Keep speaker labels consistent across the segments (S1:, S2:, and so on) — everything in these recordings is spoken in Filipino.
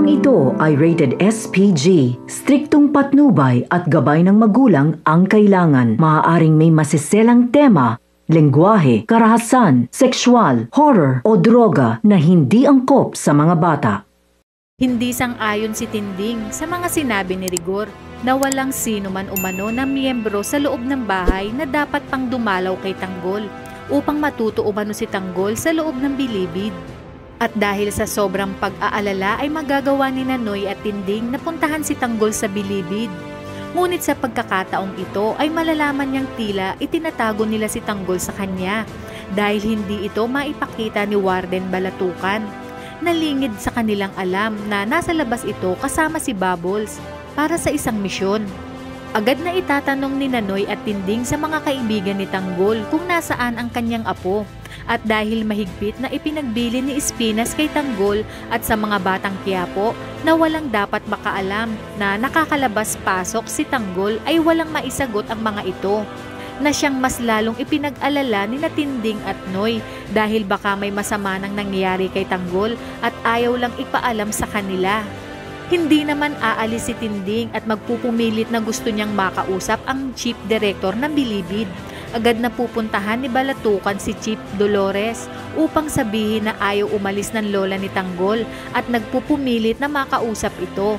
S1: Programang ito ay rated SPG. Striktong patnubay at gabay ng magulang ang kailangan. Maaaring may masiselang tema, lengguwahe, karahasan, sexual, horror o droga na hindi angkop sa mga bata.
S2: Hindi sang-ayon si Tinding sa mga sinabi ni Rigor na walang sino man umano na miyembro sa loob ng bahay na dapat pang dumalaw kay Tanggol upang matuto umano si Tanggol sa loob ng bilibid. At dahil sa sobrang pag-aalala ay magagawa ni Nanoy at Tinding na puntahan si Tanggol sa bilibid. Ngunit sa pagkakataong ito ay malalaman niyang tila itinatago nila si Tanggol sa kanya dahil hindi ito maipakita ni Warden Balatukan. Nalingid sa kanilang alam na nasa labas ito kasama si Bubbles para sa isang misyon. Agad na itatanong ni Nanoy at Tinding sa mga kaibigan ni Tanggol kung nasaan ang kanyang apo. At dahil mahigpit na ipinagbili ni Espinas kay Tanggol at sa mga batang Quiapo na walang dapat makaalam na nakakalabas-pasok si Tanggol ay walang maisagot ang mga ito, na siyang mas lalong ipinag-alala ni Tinding at Noy dahil baka may masama nang nangyari kay Tanggol at ayaw lang ipaalam sa kanila. Hindi naman aalis si Tinding at magpupumilit na gusto niyang makausap ang Chief Director ng bilibid. Agad na pupuntahan ni Balatukan si Chief Dolores upang sabihin na ayaw umalis ng lola ni Tanggol at nagpupumilit na makausap ito.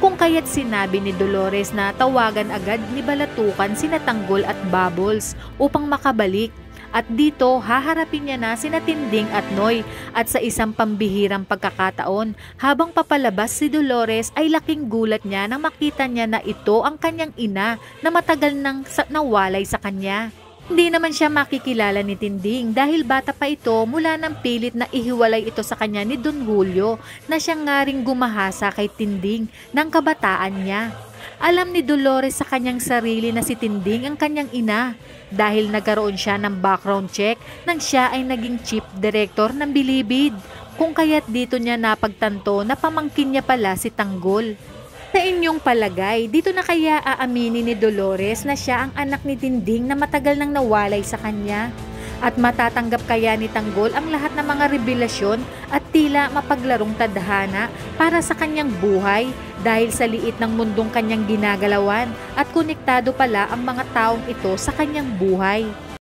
S2: Kung kaya't sinabi ni Dolores na tawagan agad ni Balatukan sina Tanggol at Bubbles upang makabalik. At dito haharapin niya na sina Tinding at Noy at sa isang pambihirang pagkakataon habang papalabas si Dolores ay laking gulat niya nang makita niya na ito ang kanyang ina na matagal nang nawalay sa kanya. Hindi naman siya makikilala ni Tinding dahil bata pa ito mula nang pilit na ihiwalay ito sa kanya ni Don Julio na siya nga ring gumahasa kay Tinding ng kabataan niya. Alam ni Dolores sa kanyang sarili na si Tinding ang kanyang ina dahil nagkaroon siya ng background check nang siya ay naging Chief Director ng bilibid. Kung kaya't dito niya napagtanto na pamangkin niya pala si Tanggol. Sa inyong palagay, dito na kaya aaminin ni Dolores na siya ang anak ni Tinding na matagal nang nawalay sa kanya? At matatanggap kaya ni Tanggol ang lahat ng mga revelasyon at tila mapaglarong tadhana para sa kanyang buhay dahil sa liit ng mundong kanyang ginagalawan at konektado pala ang mga taong ito sa kanyang buhay?